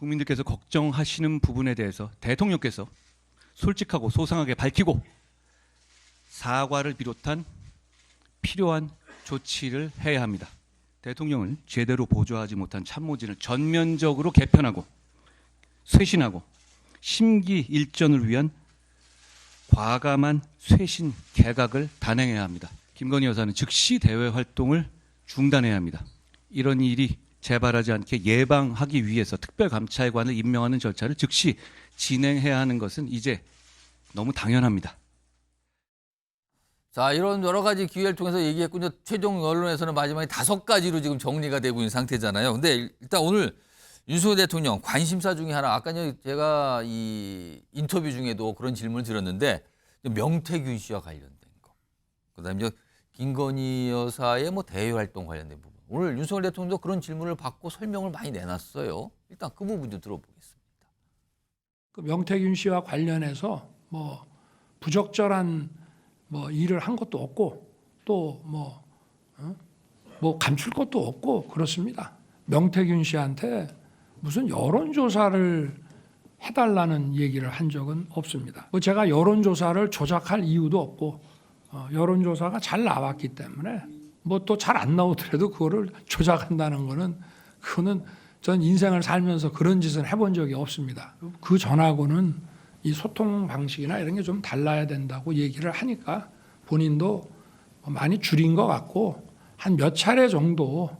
국민들께서 걱정하시는 부분에 대해서 대통령께서 솔직하고 소상하게 밝히고 사과를 비롯한 필요한 조치를 해야 합니다. 대통령을 제대로 보좌하지 못한 참모진을 전면적으로 개편하고 쇄신하고 심기일전을 위한 과감한 쇄신 개각을 단행해야 합니다. 김건희 여사는 즉시 대외 활동을 중단해야 합니다. 이런 일이 재발하지 않게 예방하기 위해서 특별감찰관을 임명하는 절차를 즉시 진행해야 하는 것은 이제 너무 당연합니다. 자, 이런 여러 가지 기회를 통해서 얘기했군요. 최종 언론에서는 마지막에 5가지로 지금 정리가 되고 있는 상태잖아요. 근데 일단 오늘 윤석열 대통령 관심사 중에 하나, 아까 제가 이 인터뷰 중에도 그런 질문을 드렸는데 명태균 씨와 관련된 거, 그다음에 김건희 여사의 뭐 대외 활동 관련된 부분. 오늘 윤석열 대통령도 그런 질문을 받고 설명을 많이 내놨어요. 일단 그 부분 좀 들어보겠습니다. 그 명태균 씨와 관련해서 뭐 부적절한 뭐 일을 한 것도 없고 또 뭐 감출 것도 없고 그렇습니다. 명태균 씨한테 무슨 여론조사를 해달라는 얘기를 한 적은 없습니다. 뭐 제가 여론조사를 조작할 이유도 없고 여론조사가 잘 나왔기 때문에 뭐 또 잘 안 나오더라도 그거를 조작한다는 그거는 전 인생을 살면서 그런 짓은 해본 적이 없습니다. 그 전하고는 이 소통 방식이나 이런 게 좀 달라야 된다고 얘기를 하니까 본인도 많이 줄인 것 같고 한 몇 차례 정도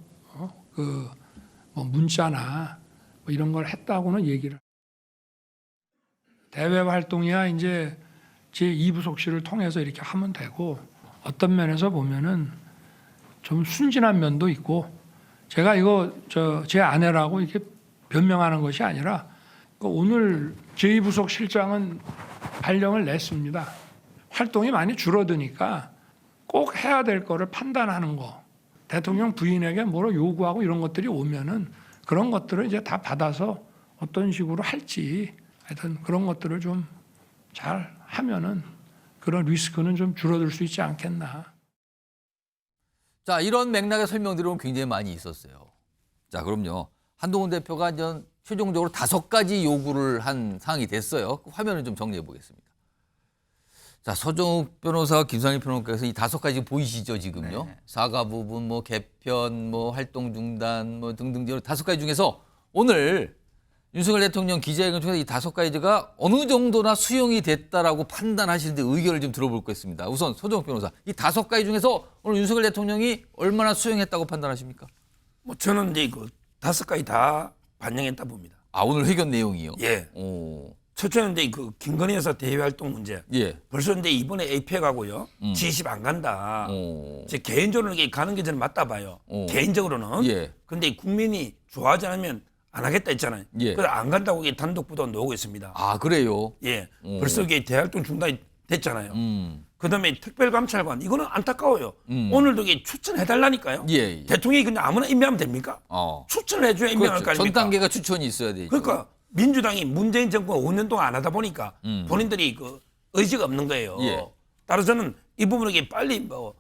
뭐 문자나 뭐 이런 걸 했다고는 얘기를. 대외 활동이야 이제 제 2부속실을 통해서 이렇게 하면 되고 어떤 면에서 보면은 좀 순진한 면도 있고 제가 이거 제 아내라고 이렇게 변명하는 것이 아니라 오늘 제2부속실장은 발령을 냈습니다. 활동이 많이 줄어드니까 꼭 해야 될 거를 판단하는 거. 대통령 부인에게 뭐로 요구하고 이런 것들이 오면은 그런 것들을 이제 다 받아서 어떤 식으로 할지 하여튼 그런 것들을 좀 잘 하면은 그런 리스크는 좀 줄어들 수 있지 않겠나. 자, 이런 맥락의 설명들은 굉장히 많이 있었어요. 자, 그럼요. 한동훈 대표가 최종적으로 5가지 요구를 한 사항이 됐어요. 그 화면을 좀 정리해 보겠습니다. 자, 서정욱 변호사와 김상일 변호사께서 이 5가지 보이시죠, 지금요? 네. 사과 부분, 뭐 개편, 뭐 활동 중단, 뭐 등등 5가지 중에서 오늘 윤석열 대통령 기자회견 중에서 이 5가지가 어느 정도나 수용이 됐다라고 판단하시는데 의견을 좀 들어볼 것같습니다. 우선 서정욱 변호사, 이 5가지 중에서 오늘 윤석열 대통령이 얼마나 수용했다고 판단하십니까? 뭐 저는 이제 그 5가지 다 반영했다 봅니다. 아, 오늘 회견 내용이요? 예. 오. 첫째는 이제 그 김건희 여사 대외 활동 문제. 예. 벌써 이제 이번에 APEC하고요. G20 안 간다. 제 개인적으로는 이게 가는 게 저는 맞다 봐요. 개인적으로는. 예. 근데 국민이 좋아하지 않으면 안 하겠다 했잖아요. 예. 그래서 안 간다고 이게 단독 보도 나오고 있습니다. 아, 그래요? 예. 벌써 이게 대활동 중단이 됐잖아요. 음. 그다음에 특별감찰관 이거는 안타까워요. 오늘도 이게 추천해달라니까요. 예. 대통령이 그냥 아무나 임명하면 됩니까? 추천을 해줘야 임명할 거 그렇죠. 아닙니까? 전 단계가 추천이 있어야 되죠. 그러니까 민주당이 문재인 정권 5년 동안 안 하다 보니까 본인들이 그 의지가 없는 거예요. 예. 따라서 저는 이 부분을 빨리 뭐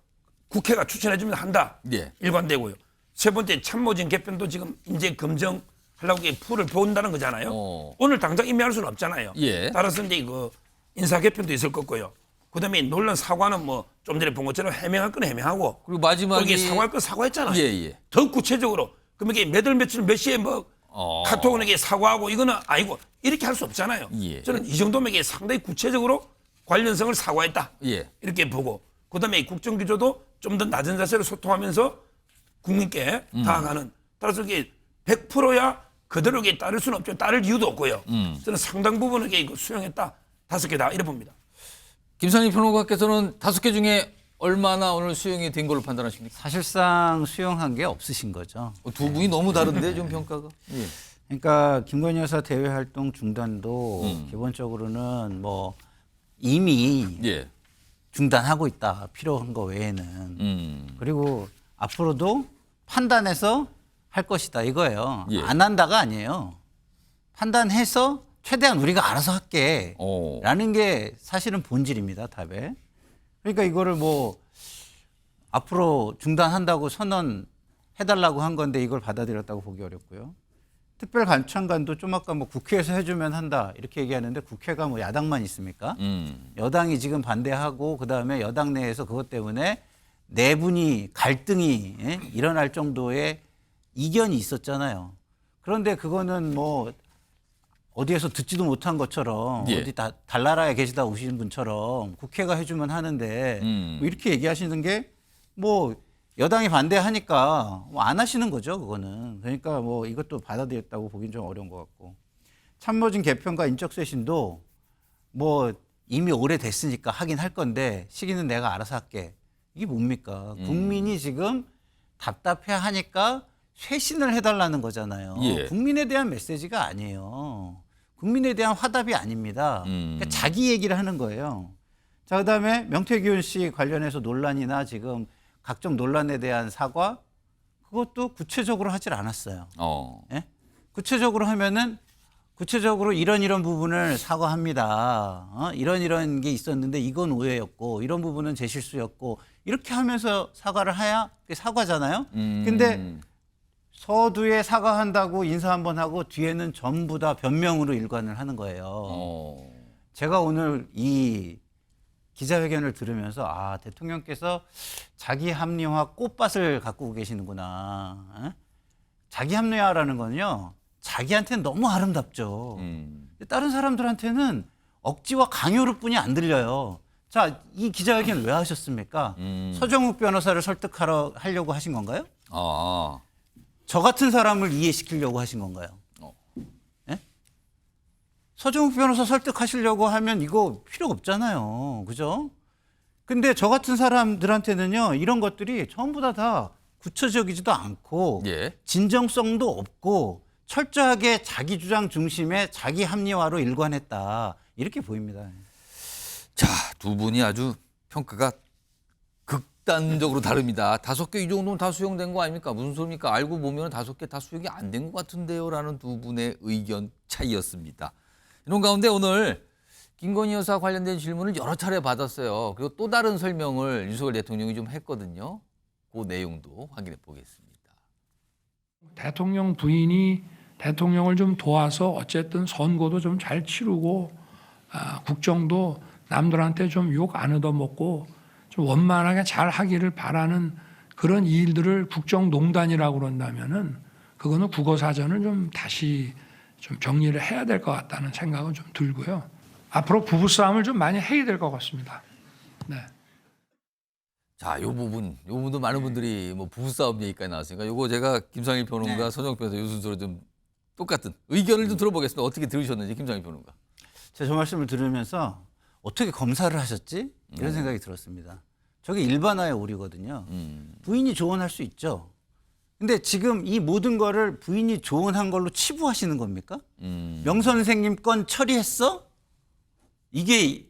국회가 추천해주면 한다. 예. 일관되고요. 세 번째 참모진 개편도 지금 이제 검증하려고 풀을 본다는 거잖아요. 오늘 당장 임명할 수는 없잖아요. 예. 따라서 이제 그 인사 개편도 있을 거고요. 그다음에 논란 사과는 뭐 좀 전에 본 것처럼 해명할 건 해명하고 그리고 마지막에 거기 사과할 건 사과했잖아요. 예. 더 구체적으로 그러면 이게 몇 월 며칠 몇 시에 뭐 카톡은에게 사과하고 이거는 아니고 이렇게 할 수 없잖아요. 예. 저는 이 정도면 이게 상당히 구체적으로 관련성을 사과했다. 예. 이렇게 보고 그다음에 국정기조도 좀 더 낮은 자세로 소통하면서 국민께 다가가는. 따라서 이게 100%야 그대로 이게 따를 수는 없죠. 따를 이유도 없고요. 저는 상당 부분을 이게 수용했다. 5개 다 이래 봅니다. 김상일 평론가께서는 5개 중에 얼마나 오늘 수용이 된 걸로 판단하십니까? 사실상 수용한 게 없으신 거죠. 두 분이 너무 다른데 좀 평가가. 예. 그러니까 김건희 여사 대외 활동 중단도 기본적으로는 뭐 이미 예. 중단하고 있다. 필요한 거 외에는. 그리고 앞으로도 판단해서 할 것이다 이거예요. 예. 안 한다가 아니에요. 판단해서 최대한 우리가 알아서 할게 라는 게 사실은 본질입니다. 답에. 그러니까 이거를 뭐 앞으로 중단한다고 선언해달라고 한 건데 이걸 받아들였다고 보기 어렵고요. 특별감찰관도 좀 아까 뭐 국회에서 해주면 한다 이렇게 얘기하는데 국회가 뭐 야당만 있습니까? 여당이 지금 반대하고 그다음에 여당 내에서 그것 때문에 내분이 갈등이 일어날 정도의 이견이 있었잖아요. 그런데 그거는 뭐 어디에서 듣지도 못한 것처럼 예. 어디 달나라에 계시다 오신 분처럼 국회가 해주면 하는데 뭐 이렇게 얘기하시는 게 뭐 여당이 반대하니까 뭐 안 하시는 거죠, 그거는. 그러니까 뭐 이것도 받아들였다고 보긴 좀 어려운 것 같고. 참모진 개편과 인적쇄신도 뭐 이미 오래됐으니까 하긴 할 건데 시기는 내가 알아서 할게. 이게 뭡니까? 국민이 지금 답답해 하니까 쇄신을 해달라는 거잖아요. 예. 국민에 대한 메시지가 아니에요. 국민에 대한 화답이 아닙니다. 그러니까 자기 얘기를 하는 거예요. 자, 그다음에 명태균 씨 관련해서 논란이나 지금 각종 논란에 대한 사과 그것도 구체적으로 하질 않았어요. 예? 구체적으로 하면은 구체적으로 이런 부분을 사과합니다. 이런 게 있었는데 이건 오해였고 이런 부분은 제 실수였고 이렇게 하면서 사과를 해야 그게 사과잖아요. 근데 서두에 사과한다고 인사 한번 하고 뒤에는 전부 다 변명으로 일관을 하는 거예요. 제가 오늘 이 기자회견을 들으면서 아, 대통령께서 자기 합리화 꽃밭을 갖고 계시는구나. 자기 합리화라는 건요. 자기한테는 너무 아름답죠. 다른 사람들한테는 억지와 강요를 뿐이 안 들려요. 자, 이 기자회견 왜 하셨습니까? 서정욱 변호사를 하려고 하신 건가요? 저 같은 사람을 이해시키려고 하신 건가요? 예? 서정욱 변호사 설득하시려고 하면 이거 필요 없잖아요. 그죠? 근데 저 같은 사람들한테는요, 이런 것들이 전부 다 구체적이지도 않고, 예. 진정성도 없고, 철저하게 자기 주장 중심의 자기 합리화로 일관했다. 이렇게 보입니다. 자, 두 분이 아주 평가가 극단적으로 다릅니다. 5개 이 정도면 다 수용된 거 아닙니까? 무슨 소리입니까? 알고 보면 5개 다 수용이 안 된 것 같은데요. 라는 두 분의 의견 차이였습니다. 이런 가운데 오늘 김건희 여사 관련된 질문을 여러 차례 받았어요. 그리고 또 다른 설명을 윤석열 대통령이 좀 했거든요. 그 내용도 확인해 보겠습니다. 대통령 부인이 대통령을 좀 도와서 어쨌든 선거도 좀 잘 치르고 국정도 남들한테 좀 욕 안 얻어먹고 좀 원만하게 잘 하기를 바라는 그런 일들을 국정농단이라고 그런다면은 그거는 국어사전을 좀 다시 좀 정리를 해야 될 것 같다는 생각은 좀 들고요. 앞으로 부부싸움을 좀 많이 해야 될 것 같습니다. 네. 자, 요 부분도 많은 분들이 뭐 부부싸움 얘기까지 나왔으니까 요거 제가 김상일 평론가, 선정 변호사 요 순서로 좀 똑같은 의견을 좀 들어보겠습니다. 어떻게 들으셨는지 김상일 평론가. 제가 저 말씀을 들으면서 어떻게 검사를 하셨지? 이런 생각이 들었습니다. 저게 일반화의 오류거든요. 부인이 조언할 수 있죠. 근데 지금 이 모든 거를 부인이 조언한 걸로 치부하시는 겁니까? 명 선생님 건 처리했어? 이게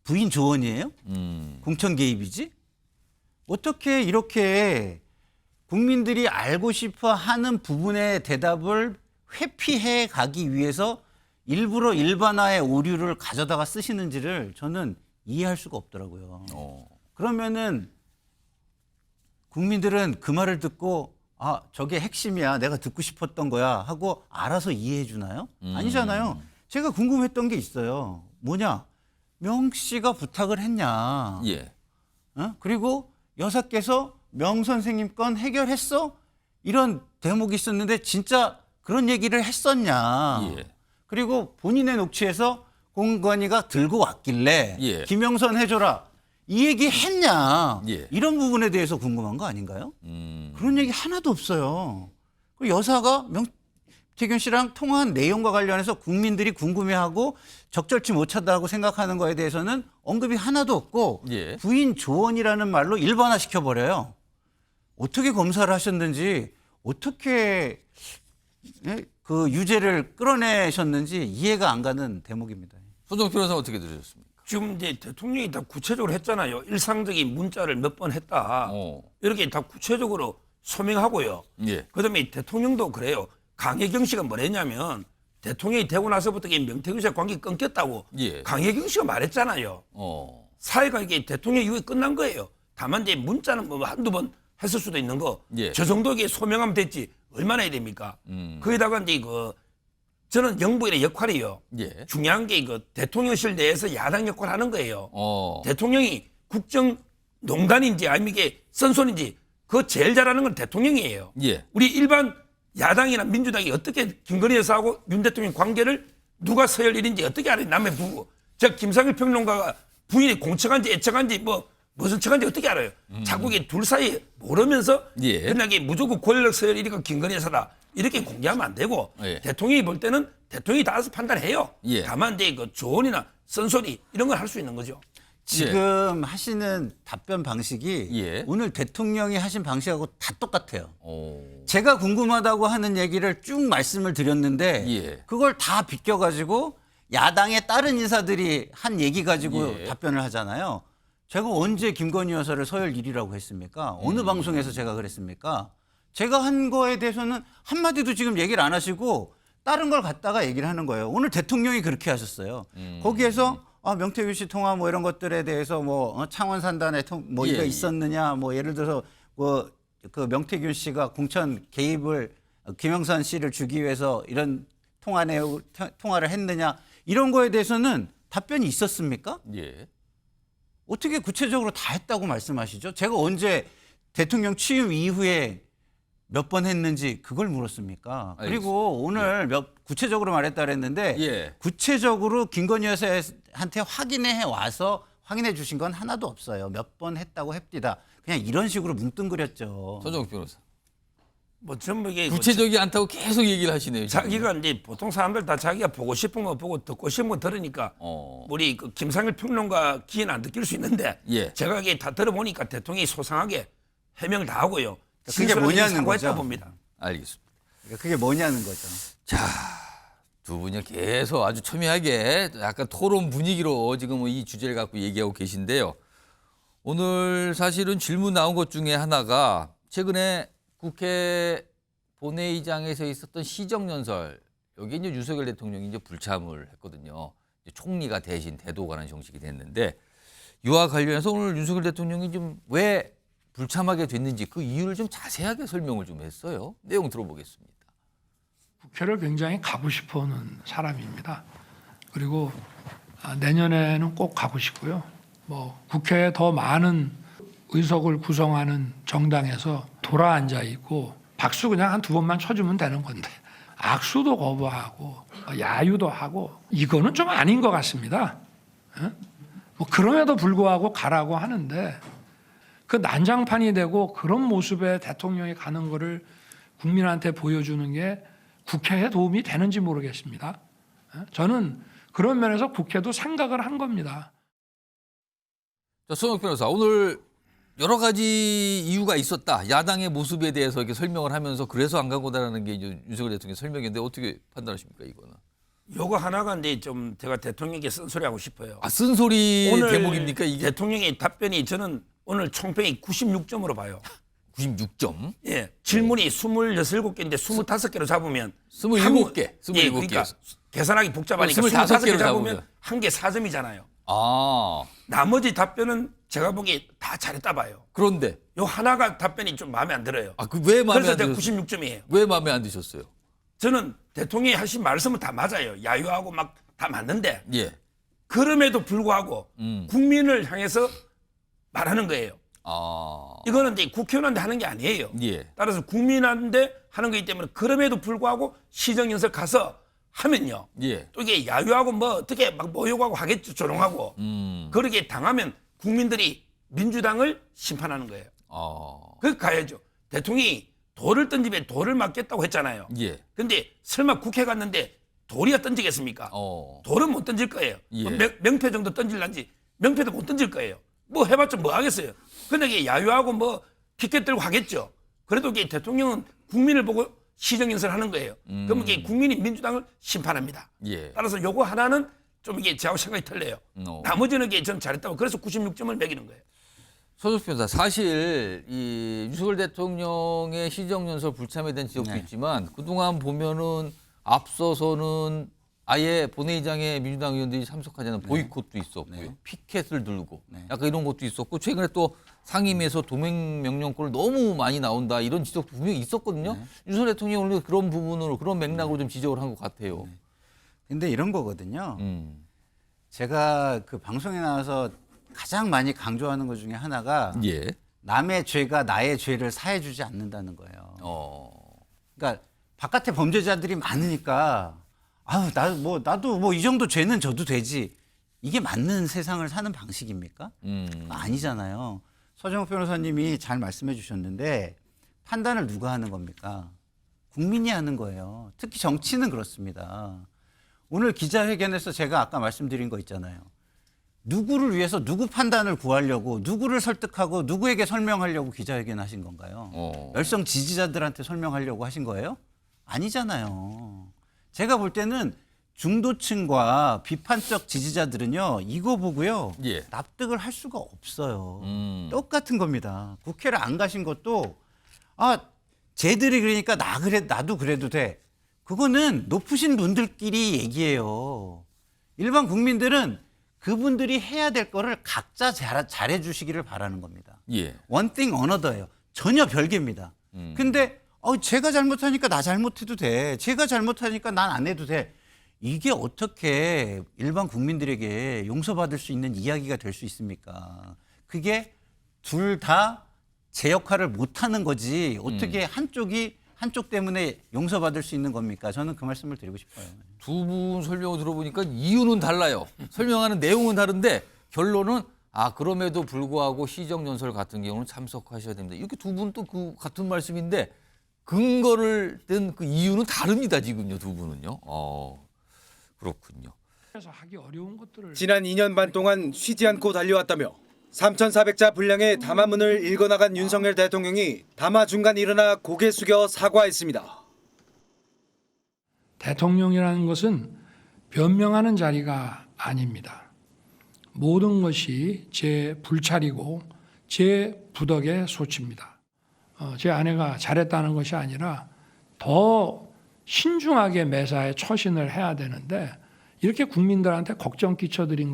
부인 조언이에요? 공천 개입이지? 어떻게 이렇게 국민들이 알고 싶어 하는 부분의 대답을 회피해 가기 위해서 일부러 일반화의 오류를 가져다가 쓰시는지를 저는 이해할 수가 없더라고요. 그러면은 국민들은 그 말을 듣고 아, 저게 핵심이야. 내가 듣고 싶었던 거야 하고 알아서 이해해 주나요? 아니잖아요. 제가 궁금했던 게 있어요. 뭐냐? 명 씨가 부탁을 했냐? 예. 그리고 여사께서 명 선생님 건 해결했어? 이런 대목이 있었는데 진짜 그런 얘기를 했었냐? 예. 그리고 본인의 녹취에서 공관위가 들고 왔길래 예. 김영선 해줘라. 이 얘기 했냐? 예. 이런 부분에 대해서 궁금한 거 아닌가요? 그런 얘기 하나도 없어요. 그 여사가 명태균 씨랑 통화한 내용과 관련해서 국민들이 궁금해하고 적절치 못하다고 생각하는 거에 대해서는 언급이 하나도 없고 예. 부인 조언이라는 말로 일반화시켜버려요. 어떻게 검사를 하셨는지 어떻게 그 유죄를 끌어내셨는지 이해가 안 가는 대목입니다. 손정 변호사 어떻게 들으셨습니까? 지금 이제 대통령이 다 구체적으로 했잖아요. 일상적인 문자를 몇 번 했다. 이렇게 다 구체적으로 소명하고요. 예. 그다음에 대통령도 그래요. 강혜경 씨가 뭐랬냐면 대통령이 되고 나서부터 명태균 씨와 관계 끊겼다고 예. 강혜경 씨가 말했잖아요. 사회가 이게 대통령 이후에 끝난 거예요. 다만 이제 문자는 뭐 한두 번 했을 수도 있는 거. 예. 저 정도에 소명하면 됐지. 얼마나 해야 됩니까? 거기다가 이제 저는 정부의 역할이요. 예. 중요한 게 대통령실 내에서 야당 역할을 하는 거예요. 어. 대통령이 국정농단인지 아니면 이게 선손인지 그거 제일 잘하는 건 대통령이에요. 예. 우리 일반 야당이나 민주당이 어떻게 김건희 여사하고 윤 대통령 관계를 누가 서열 1인지 어떻게 알아요? 남의 부부. 저 김상일 평론가가 부인이 공척한지 애척한지 무슨 척한지 어떻게 알아요? 자꾸 이게 둘 사이 모르면서 예. 그냥 이게 무조건 권력 서열 1위가 김건희 여사다. 이렇게 공개하면 안 되고 예. 대통령이 볼 때는 대통령이 다 알아서 판단해요. 예. 다만 이제 조언이나 쓴소리 이런 걸 할 수 있는 거죠. 지금 하시는 답변 방식이 예. 오늘 대통령이 하신 방식하고 다 똑같아요. 오. 제가 궁금하다고 하는 얘기를 쭉 말씀을 드렸는데 예. 그걸 다 비껴가지고 야당의 다른 인사들이 한 얘기 가지고 예. 답변을 하잖아요. 제가 언제 김건희 여사를 서열 1위라고 했습니까? 어느 방송에서 제가 그랬습니까? 제가 한 거에 대해서는 한마디도 지금 얘기를 안 하시고 다른 걸 갖다가 얘기를 하는 거예요. 오늘 대통령이 그렇게 하셨어요. 거기에서 명태균 씨 통화 뭐 이런 것들에 대해서 창원 산단에 뭐 예, 이거 예. 있었느냐 뭐 예를 들어서 그 명태균 씨가 공천 개입을 김영선 씨를 주기 위해서 이런 통화를 했느냐 이런 거에 대해서는 답변이 있었습니까? 예. 어떻게 구체적으로 다 했다고 말씀하시죠? 제가 언제 대통령 취임 이후에 몇 번 했는지 그걸 물었습니까? 알겠습니다. 그리고 오늘 구체적으로 말했다 그랬는데 예. 구체적으로 김건희 여사한테 확인해 와서 확인해 주신 건 하나도 없어요. 몇 번 했다고 합디다. 그냥 이런 식으로 뭉뚱그렸죠. 서정욱 변호사. 뭐 전부 이게 구체적이 않다고 계속 얘기를 하시네요. 지금. 자기가 이제 보통 사람들 다 자기가 보고 싶은 거 보고 듣고 싶은 거 들으니까 우리 김상일 평론가 기회는 안 느낄 수 있는데 예. 제가 이게 다 들어보니까 대통령이 소상하게 해명을 다 하고요. 그게 뭐냐는 사과했다 거죠. 봅니다. 알겠습니다. 그게 뭐냐는 거죠. 자, 두 분이 계속 아주 첨예하게 약간 토론 분위기로 지금 이 주제를 갖고 얘기하고 계신데요. 오늘 사실은 질문 나온 것 중에 하나가 최근에 국회 본회의장에서 있었던 시정연설, 여기 이제 윤석열 대통령이 이제 불참을 했거든요. 이제 총리가 대신 대도가는 형식이 됐는데 이와 관련해서 오늘 윤석열 대통령이 좀 왜 불참하게 됐는지 그 이유를 좀 자세하게 설명을 좀 했어요. 내용 들어보겠습니다. 국회를 굉장히 가고 싶어하는 사람입니다. 그리고 내년에는 꼭 가고 싶고요. 뭐 국회에 더 많은 의석을 구성하는 정당에서 돌아 앉아 있고 박수 그냥 한 2번만 쳐주면 되는 건데 악수도 거부하고 야유도 하고 이거는 좀 아닌 것 같습니다. 뭐 그럼에도 불구하고 가라고 하는데 그 난장판이 되고 그런 모습에 대통령이 가는 거를 국민한테 보여주는 게 국회에 도움이 되는지 모르겠습니다. 저는 그런 면에서 국회도 생각을 한 겁니다. 자, 손혁 변호사, 오늘 여러 가지 이유가 있었다. 야당의 모습에 대해서 이렇게 설명을 하면서 그래서 안 간 거다라는 게 이제 윤석열 대통령의 설명인데 어떻게 판단하십니까, 이거는? 요거 하나가 이제 좀 제가 대통령에게 쓴소리하고 싶어요. 아, 쓴소리 오늘 대목입니까, 이게? 대통령의 답변이 저는 오늘 총평이 96점으로 봐요. 96점? 예, 질문이 26개인데 25개로 잡으면 27개. 27개. 예, 그러니까 계산하기 복잡하니까 25 25개 개로 잡으면 잡으면. 한 개 4점이잖아요. 아, 나머지 답변은 제가 보기에 다 잘했다 봐요. 그런데. 요 하나가 답변이 좀 마음에 안 들어요. 아, 왜 마음에 그래서 안 제가 드셨어요? 96점이에요. 왜 마음에 안 드셨어요? 저는 대통령이 하신 말씀은 다 맞아요. 야유하고 막 다 맞는데 예. 그럼에도 불구하고 국민을 향해서 말하는 거예요. 아, 이거는 이제 국회의원한테 하는 게 아니에요. 예. 따라서 국민한테 하는 거기 때문에 그럼에도 불구하고 시정연설 가서 하면요. 예. 또 이게 야유하고 뭐 어떻게 막 모욕하고 하겠죠. 조롱하고. 그렇게 당하면 국민들이 민주당을 심판하는 거예요. 아, 그 가야죠. 대통령이 돌을 던지면 돌을 맞겠다고 했잖아요. 예. 근데 설마 국회 갔는데 돌이야 던지겠습니까? 돌은 못 던질 거예요. 예. 뭐 명패 정도 던질란지 명패도 못 던질 거예요. 뭐 해봤자 뭐 하겠어요. 근데 이게 야유하고 뭐 피켓 들고 하겠죠. 그래도 이게 대통령은 국민을 보고 시정연설 하는 거예요. 그러면 이게 국민이 민주당을 심판합니다. 예. 따라서 요거 하나는 좀 이게 저하고 생각이 틀려요. 나머지는 이게 전 잘했다고 그래서 96점을 매기는 거예요. 서정욱 변호사, 사실 이 윤석열 대통령의 시정연설 불참에 대한 지적도 네. 있지만 그동안 보면은 앞서서는 아예 본회의장에 민주당 의원들이 참석하지 않은 보이콧도 있었고요. 네. 피켓을 들고 네. 약간 이런 것도 있었고 최근에 또 상임위에서 동행 명령권을 너무 많이 나온다 이런 지적도 분명히 있었거든요. 네. 윤석열 대통령이 오늘 그런 부분으로 그런 맥락으로 좀 지적을 한 것 같아요. 근데 이런 거거든요. 음. 제가 그 방송에 나와서 가장 많이 강조하는 것 중에 하나가 예. 남의 죄가 나의 죄를 사해주지 않는다는 거예요. 어. 그러니까 바깥에 범죄자들이 많으니까 아유 나도 뭐 이 정도 죄는 져도 되지. 이게 맞는 세상을 사는 방식입니까? 아니잖아요. 서정욱 변호사님이 잘 말씀해 주셨는데 판단을 누가 하는 겁니까? 국민이 하는 거예요. 특히 정치는 그렇습니다. 오늘 기자회견에서 제가 아까 말씀드린 거 있잖아요. 누구를 위해서 누구 판단을 구하려고 누구를 설득하고 누구에게 설명하려고 기자회견 하신 건가요? 열성 지지자들한테 설명하려고 하신 거예요? 아니잖아요. 제가 볼 때는 중도층과 비판적 지지자들은요, 이거 보고요, 예. 납득을 할 수가 없어요. 똑같은 겁니다. 국회를 안 가신 것도, 쟤들이 그러니까 나도 그래도 돼. 그거는 높으신 분들끼리 얘기해요. 일반 국민들은 그분들이 해야 될 거를 각자 잘해 주시기를 바라는 겁니다. 예. one thing another예요. 전혀 별개입니다. 근데 제가 잘못하니까 나 잘못해도 돼. 제가 잘못하니까 난 안 해도 돼. 이게 어떻게 일반 국민들에게 용서받을 수 있는 이야기가 될 수 있습니까? 그게 둘 다 제 역할을 못하는 거지. 어떻게 한쪽 때문에 용서받을 수 있는 겁니까? 저는 그 말씀을 드리고 싶어요. 두 분 설명을 들어보니까 이유는 달라요. 설명하는 내용은 다른데 결론은 그럼에도 불구하고 시정연설 같은 경우는 참석하셔야 됩니다. 이렇게 두 분 또 그 같은 말씀인데 근거를 든 그 이유는 다릅니다. 지금요 두 분은요. 그렇군요. 그래서 하기 어려운 것들을 지난 2년 반 동안 쉬지 않고 달려왔다며 3,400자 분량의 담화문을 읽어나간 윤석열 대통령이 담화 중간 일어나 고개 숙여 사과했습니다. 대통령이라는 것은 변명하는 자리가 아닙니다. 모든 것이 제 불찰이고 제 부덕의 소치입니다. 제 아내가 잘했다는 것이 아니라 더 신중하게 매사에 처신을 해야 되는데 이렇게 국민들한테 걱정 끼쳐드린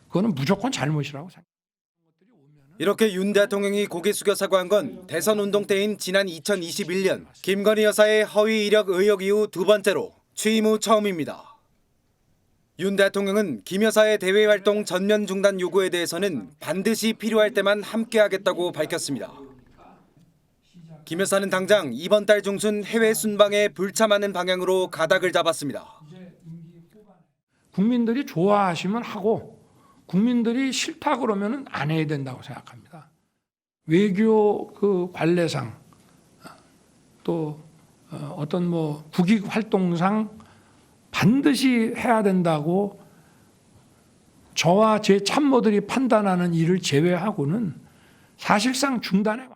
그거는 무조건 잘못이라고 생각합니다. 이렇게 윤 대통령이 고개 숙여 사과한 건 대선 운동 때인 지난 2021년 김건희 여사의 허위 이력 의혹 이후 두 번째로 취임 후 처음입니다. 윤 대통령은 김 여사의 대외 활동 전면 중단 요구에 대해서는 반드시 필요할 때만 함께하겠다고 밝혔습니다. 김 여사는 당장 이번 달 중순 해외 순방에 불참하는 방향으로 가닥을 잡았습니다. 국민들이 좋아하시면 하고 국민들이 싫다 그러면 안 해야 된다고 생각합니다. 외교 그 관례상 또 어떤 국익 활동상 반드시 해야 된다고 저와 제 참모들이 판단하는 일을 제외하고는 사실상 중단해.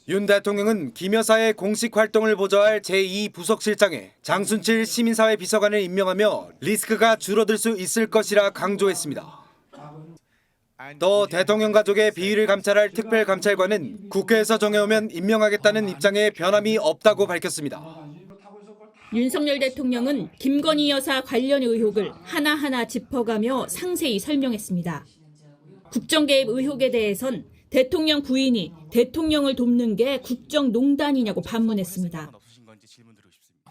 윤 대통령은 김 여사의 공식 활동을 보좌할 제2부속실장에 장순칠 시민사회 비서관을 임명하며 리스크가 줄어들 수 있을 것이라 강조했습니다. 또 대통령 가족의 비위를 감찰할 특별감찰관은 국회에서 정해오면 임명하겠다는 입장에 변함이 없다고 밝혔습니다. 윤석열 대통령은 김건희 여사 관련 의혹을 하나하나 짚어가며 상세히 설명했습니다. 국정개입 의혹에 대해선 대통령 부인이 대통령을 돕는 게 국정농단이냐고 반문했습니다.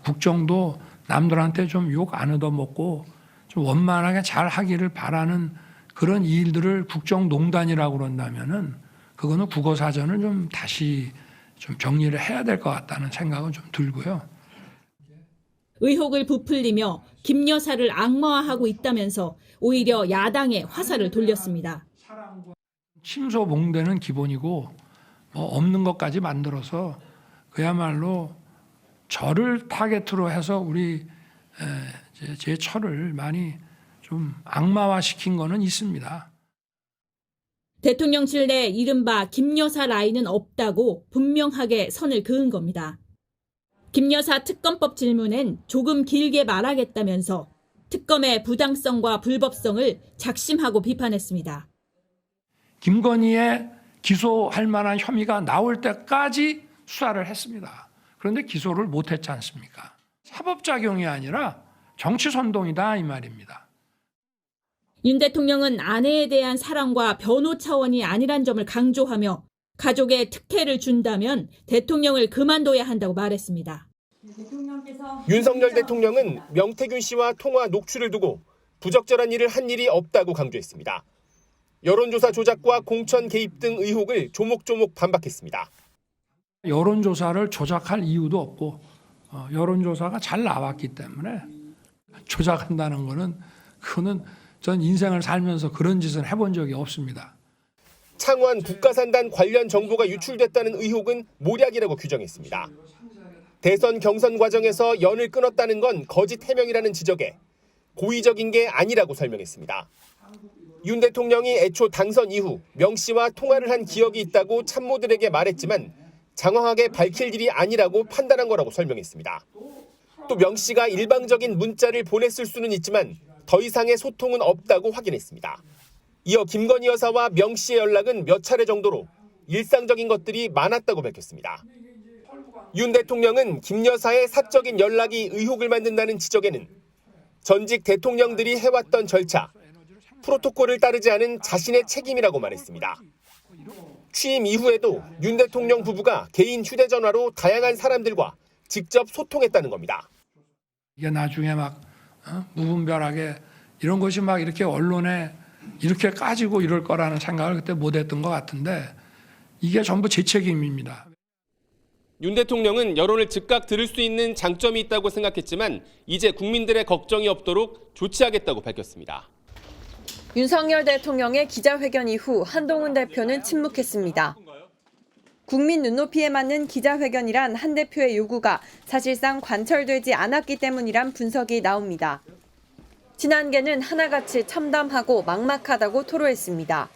국정도 남들한테 좀 욕 안 얻어먹고 좀 원만하게 잘 하기를 바라는 그런 일들을 국정농단이라고 그런다면은 그거는 국어사전을 좀 다시 좀 정리를 해야 될 것 같다는 생각은 좀 들고요. 의혹을 부풀리며 김 여사를 악마화하고 있다면서 오히려 야당에 화살을 돌렸습니다. 침소봉대는 기본이고 없는 것까지 만들어서 그야말로 저를 타겟으로 해서 제 처를 많이 좀 악마화시킨 거는 있습니다. 대통령실 내 이른바 김 여사 라인은 없다고 분명하게 선을 그은 겁니다. 김 여사 특검법 질문엔 조금 길게 말하겠다면서 특검의 부당성과 불법성을 작심하고 비판했습니다. 김건희의 기소할 만한 혐의가 나올 때까지 수사를 했습니다. 그런데 기소를 못했지 않습니까? 사법작용이 아니라 정치 선동이다 이 말입니다. 윤 대통령은 아내에 대한 사랑과 변호 차원이 아니란 점을 강조하며 가족에 특혜를 준다면 대통령을 그만둬야 한다고 말했습니다. 윤석열 대통령은 명태균 씨와 통화 녹취를 두고 부적절한 일을 한 일이 없다고 강조했습니다. 여론조사 조작과 공천 개입 등 의혹을 조목조목 반박했습니다. 여론조사를 조작할 이유도 없고 여론조사가 잘 나왔기 때문에 조작한다는 그거는 전 인생을 살면서 그런 짓을 해본 적이 없습니다. 창원 국가산단 관련 정보가 유출됐다는 의혹은 모략이라고 규정했습니다. 대선 경선 과정에서 연을 끊었다는 건 거짓 해명이라는 지적에 고의적인 게 아니라고 설명했습니다. 윤 대통령이 애초 당선 이후 명 씨와 통화를 한 기억이 있다고 참모들에게 말했지만 장황하게 밝힐 일이 아니라고 판단한 거라고 설명했습니다. 또 명 씨가 일방적인 문자를 보냈을 수는 있지만 더 이상의 소통은 없다고 확인했습니다. 이어 김건희 여사와 명 씨의 연락은 몇 차례 정도로 일상적인 것들이 많았다고 밝혔습니다. 윤 대통령은 김 여사의 사적인 연락이 의혹을 만든다는 지적에는 전직 대통령들이 해왔던 절차, 프로토콜을 따르지 않은 자신의 책임이라고 말했습니다. 취임 이후에도 윤 대통령 부부가 개인 휴대전화로 다양한 사람들과 직접 소통했다는 겁니다. 이게 나중에 막 무분별하게 이런 것이 막 이렇게 언론에 이렇게 까지고 이럴 거라는 생각을 그때 못했던 것 같은데 이게 전부 제 책임입니다. 윤 대통령은 여론을 즉각 들을 수 있는 장점이 있다고 생각했지만 이제 국민들의 걱정이 없도록 조치하겠다고 밝혔습니다. 윤석열 대통령의 기자회견 이후 한동훈 대표는 침묵했습니다. 국민 눈높이에 맞는 기자회견이란 한 대표의 요구가 사실상 관철되지 않았기 때문이란 분석이 나옵니다. 친한계는 하나같이 참담하고 막막하다고 토로했습니다.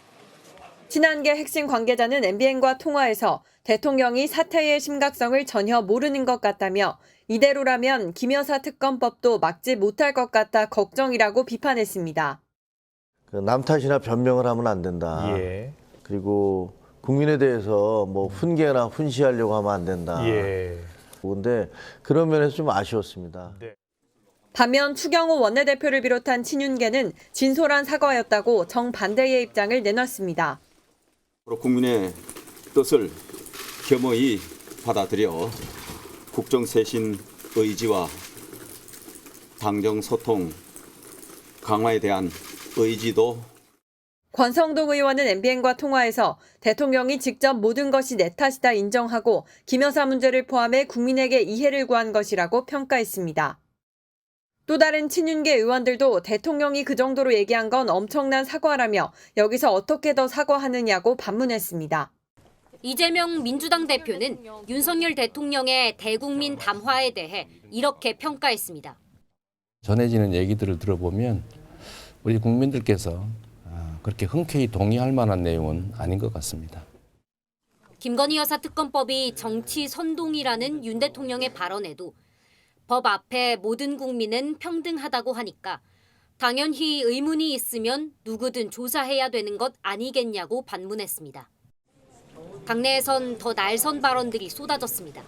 친한계 핵심 관계자는 MBN과 통화에서 대통령이 사태의 심각성을 전혀 모르는 것 같다며 이대로라면 김 여사 특검법도 막지 못할 것 같아 걱정이라고 비판했습니다. 남 탓이나 변명을 하면 안 된다. 예. 그리고 국민에 대해서 뭐 훈계나 훈시하려고 하면 안 된다. 예. 그런데 그런 면에서 좀 아쉬웠습니다. 네. 반면 추경호 원내대표를 비롯한 친윤계는 진솔한 사과였다고 정반대의 입장을 내놨습니다. 국민의 뜻을 겸허히 받아들여 국정쇄신 의지와 당정 소통 강화에 대한 의지도. 권성동 의원은 MBN과 통화에서 대통령이 직접 모든 것이 내 탓이다 인정하고 김 여사 문제를 포함해 국민에게 이해를 구한 것이라고 평가했습니다. 또 다른 친윤계 의원들도 대통령이 그 정도로 얘기한 건 엄청난 사과라며 여기서 어떻게 더 사과하느냐고 반문했습니다. 이재명 민주당 대표는 윤석열 대통령의 대국민 담화에 대해 이렇게 평가했습니다. 전해지는 얘기들을 들어보면 우리 국민들께서 그렇게 흔쾌히 동의할 만한 내용은 아닌 것 같습니다. 김건희 여사 특검법이 정치 선동이라는 윤 대통령의 발언에도 법 앞에 모든 국민은 평등하다고 하니까 당연히 의문이 있으면 누구든 조사해야 되는 것 아니겠냐고 반문했습니다. 당내에선 더 날선 발언들이 쏟아졌습니다.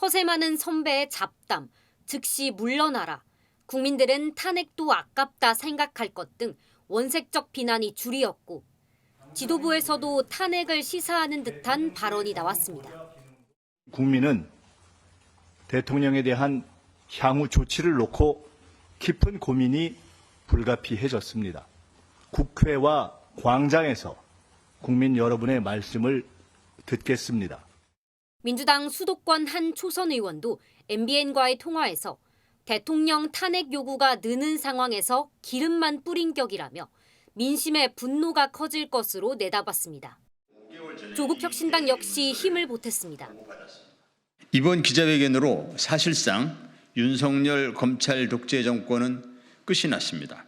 허세 많은 선배의 잡담, 즉시 물러나라, 국민들은 탄핵도 아깝다 생각할 것 등 원색적 비난이 줄이었고 지도부에서도 탄핵을 시사하는 듯한 발언이 나왔습니다. 국민은 대통령에 대한 향후 조치를 놓고 깊은 고민이 불가피해졌습니다. 국회와 광장에서 국민 여러분의 말씀을 듣겠습니다. 민주당 수도권 한 초선 의원도 MBN과의 통화에서 대통령 탄핵 요구가 느는 상황에서 기름만 뿌린 격이라며 민심의 분노가 커질 것으로 내다봤습니다. 조국 혁신당 역시 힘을 보탰습니다. 이번 기자회견으로 사실상 윤석열 검찰 독재 정권은 끝이 났습니다.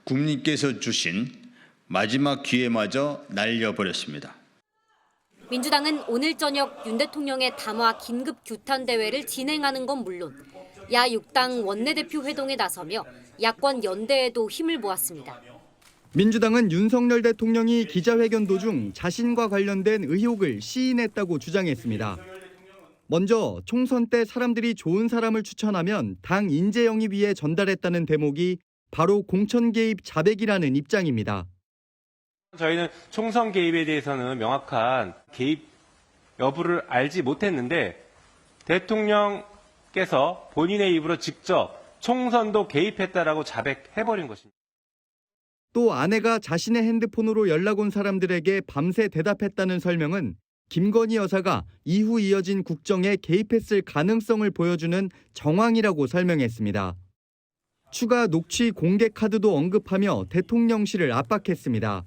국민께서 주신 마지막 기회마저 날려버렸습니다. 민주당은 오늘 저녁 윤 대통령의 담화 긴급 규탄 대회를 진행하는 건 물론 야6당 원내대표 회동에 나서며 야권 연대에도 힘을 모았습니다. 민주당은 윤석열 대통령이 기자회견 도중 자신과 관련된 의혹을 시인했다고 주장했습니다. 먼저 총선 때 사람들이 좋은 사람을 추천하면 당 인재 영입위에 전달했다는 대목이 바로 공천 개입 자백이라는 입장입니다. 저희는 총선 개입에 대해서는 명확한 개입 여부를 알지 못했는데 대통령께서 본인의 입으로 직접 총선도 개입했다라고 자백해버린 것입니다. 또 아내가 자신의 핸드폰으로 연락 온 사람들에게 밤새 대답했다는 설명은 김건희 여사가 이후 이어진 국정에 개입했을 가능성을 보여주는 정황이라고 설명했습니다. 추가 녹취 공개 카드도 언급하며 대통령실을 압박했습니다.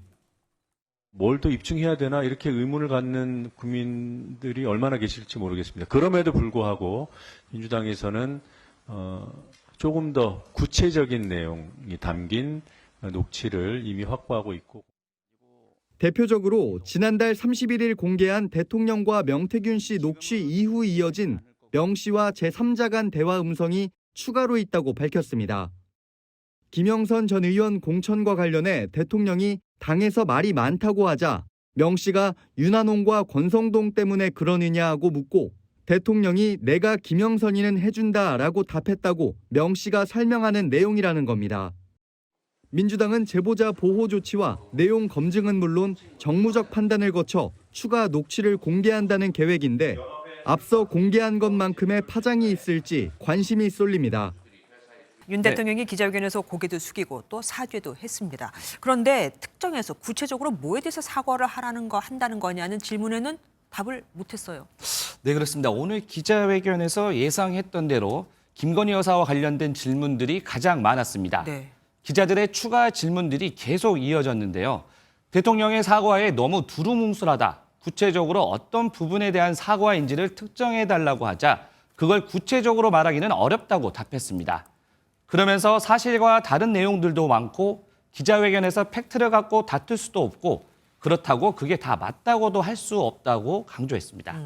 뭘 더 입증해야 되나 이렇게 의문을 갖는 국민들이 얼마나 계실지 모르겠습니다. 그럼에도 불구하고 민주당에서는 조금 더 구체적인 내용이 담긴 녹취를 이미 확보하고 있고 대표적으로 지난달 31일 공개한 대통령과 명태균 씨 녹취 이후 이어진 명 씨와 제3자 간 대화 음성이 추가로 있다고 밝혔습니다. 김영선 전 의원 공천과 관련해 대통령이 당에서 말이 많다고 하자 명 씨가 윤한홍과 권성동 때문에 그러느냐 하고 묻고 대통령이 내가 김영선이는 해준다라고 답했다고 명 씨가 설명하는 내용이라는 겁니다. 민주당은 제보자 보호 조치와 내용 검증은 물론 정무적 판단을 거쳐 추가 녹취를 공개한다는 계획인데 앞서 공개한 것만큼의 파장이 있을지 관심이 쏠립니다. 윤 대통령이 기자회견에서 고개도 숙이고 또 사죄도 했습니다. 그런데 특정해서 구체적으로 뭐에 대해서 사과를 한다는 거냐는 질문에는 답을 못했어요. 네, 그렇습니다. 오늘 기자회견에서 예상했던 대로 김건희 여사와 관련된 질문들이 가장 많았습니다. 네. 기자들의 추가 질문들이 계속 이어졌는데요. 대통령의 사과에 너무 두루뭉술하다. 구체적으로 어떤 부분에 대한 사과인지를 특정해달라고 하자 그걸 구체적으로 말하기는 어렵다고 답했습니다. 그러면서 사실과 다른 내용들도 많고 기자회견에서 팩트를 갖고 다툴 수도 없고 그렇다고 그게 다 맞다고도 할 수 없다고 강조했습니다.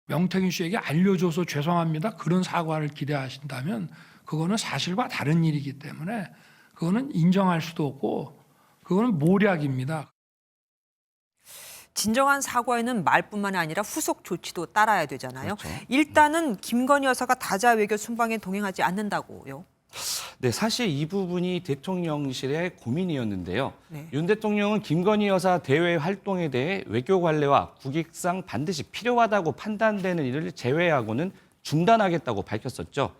명태균 씨에게 알려줘서 죄송합니다. 그런 사과를 기대하신다면 그거는 사실과 다른 일이기 때문에 그거는 인정할 수도 없고 그거는 모략입니다. 진정한 사과에는 말뿐만 아니라 후속 조치도 따라야 되잖아요. 그렇죠. 일단은 김건희 여사가 다자 외교 순방에 동행하지 않는다고요. 네, 사실 이 부분이 대통령실의 고민이었는데요. 네. 윤 대통령은 김건희 여사 대외 활동에 대해 외교 관례와 국익상 반드시 필요하다고 판단되는 일을 제외하고는 중단하겠다고 밝혔었죠.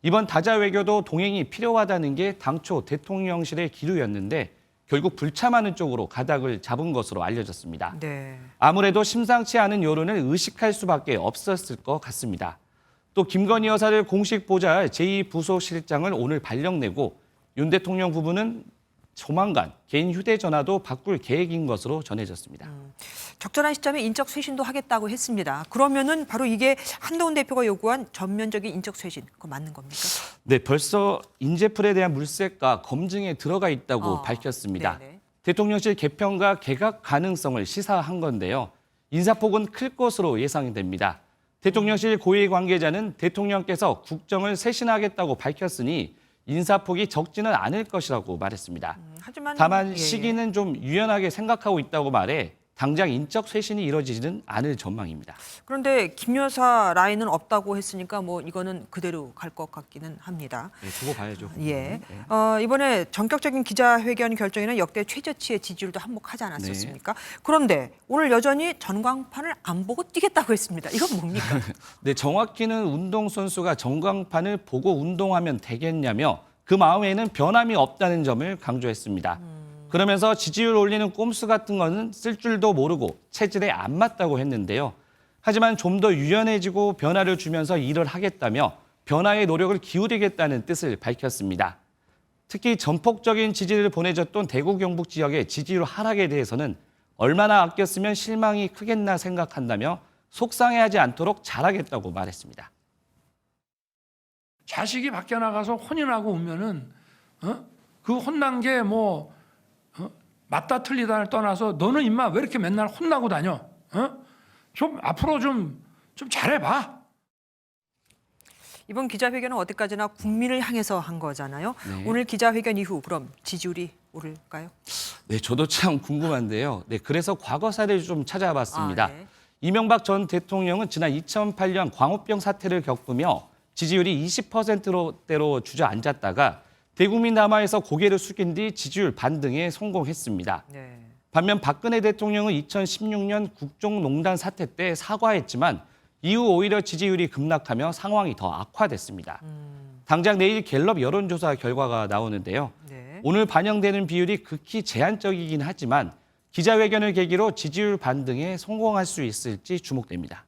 이번 다자 외교도 동행이 필요하다는 게 당초 대통령실의 기류였는데 결국 불참하는 쪽으로 가닥을 잡은 것으로 알려졌습니다. 네. 아무래도 심상치 않은 여론을 의식할 수밖에 없었을 것 같습니다. 또 김건희 여사를 공식 보좌할 제2부속실장을 오늘 발령내고 윤 대통령 부부는 조만간 개인 휴대전화도 바꿀 계획인 것으로 전해졌습니다. 적절한 시점에 인적 쇄신도 하겠다고 했습니다. 그러면은 바로 이게 한동훈 대표가 요구한 전면적인 인적 쇄신, 그거 맞는 겁니까? 네, 벌써 인재풀에 대한 물색과 검증에 들어가 있다고 밝혔습니다. 네네. 대통령실 개편과 개각 가능성을 시사한 건데요. 인사폭은 클 것으로 예상이 됩니다. 대통령실 고위 관계자는 대통령께서 국정을 쇄신하겠다고 밝혔으니 인사폭이 적지는 않을 것이라고 말했습니다. 하지만 다만 시기는 좀 유연하게 생각하고 있다고 말해 당장 인적 쇄신이 이뤄지지는 않을 전망입니다. 그런데 김 여사 라인은 없다고 했으니까 뭐 이거는 그대로 갈 것 같기는 합니다. 네, 두고 봐야죠. 예. 이번에 전격적인 기자회견 결정에는 역대 최저치의 지지율도 한몫하지 않았었습니까? 그런데 오늘 여전히 전광판을 안 보고 뛰겠다고 했습니다. 이건 뭡니까? 네, 정확히는 운동선수가 전광판을 보고 운동하면 되겠냐며 그 마음에는 변함이 없다는 점을 강조했습니다. 그러면서 지지율 올리는 꼼수 같은 거는 쓸 줄도 모르고 체질에 안 맞다고 했는데요. 하지만 좀 더 유연해지고 변화를 주면서 일을 하겠다며 변화의 노력을 기울이겠다는 뜻을 밝혔습니다. 특히 전폭적인 지지를 보내줬던 대구 경북 지역의 지지율 하락에 대해서는 얼마나 아꼈으면 실망이 크겠나 생각한다며 속상해하지 않도록 잘하겠다고 말했습니다. 자식이 밖에 나가서 혼인하고 오면은 그 혼난 게 뭐 맞다 틀리다를 떠나서 너는 임마 왜 이렇게 맨날 혼나고 다녀? 좀 앞으로 좀 잘해봐. 이번 기자회견은 어디까지나 국민을 향해서 한 거잖아요. 네. 오늘 기자회견 이후 그럼 지지율이 오를까요? 네, 저도 참 궁금한데요. 네, 그래서 과거사를 좀 찾아봤습니다. 네. 이명박 전 대통령은 지난 2008년 광우병 사태를 겪으며 지지율이 20%대로 주저앉았다가 대국민 담화에서 고개를 숙인 뒤 지지율 반등에 성공했습니다. 반면 박근혜 대통령은 2016년 국정농단 사태 때 사과했지만 이후 오히려 지지율이 급락하며 상황이 더 악화됐습니다. 당장 내일 갤럽 여론조사 결과가 나오는데요. 오늘 반영되는 비율이 극히 제한적이긴 하지만 기자회견을 계기로 지지율 반등에 성공할 수 있을지 주목됩니다.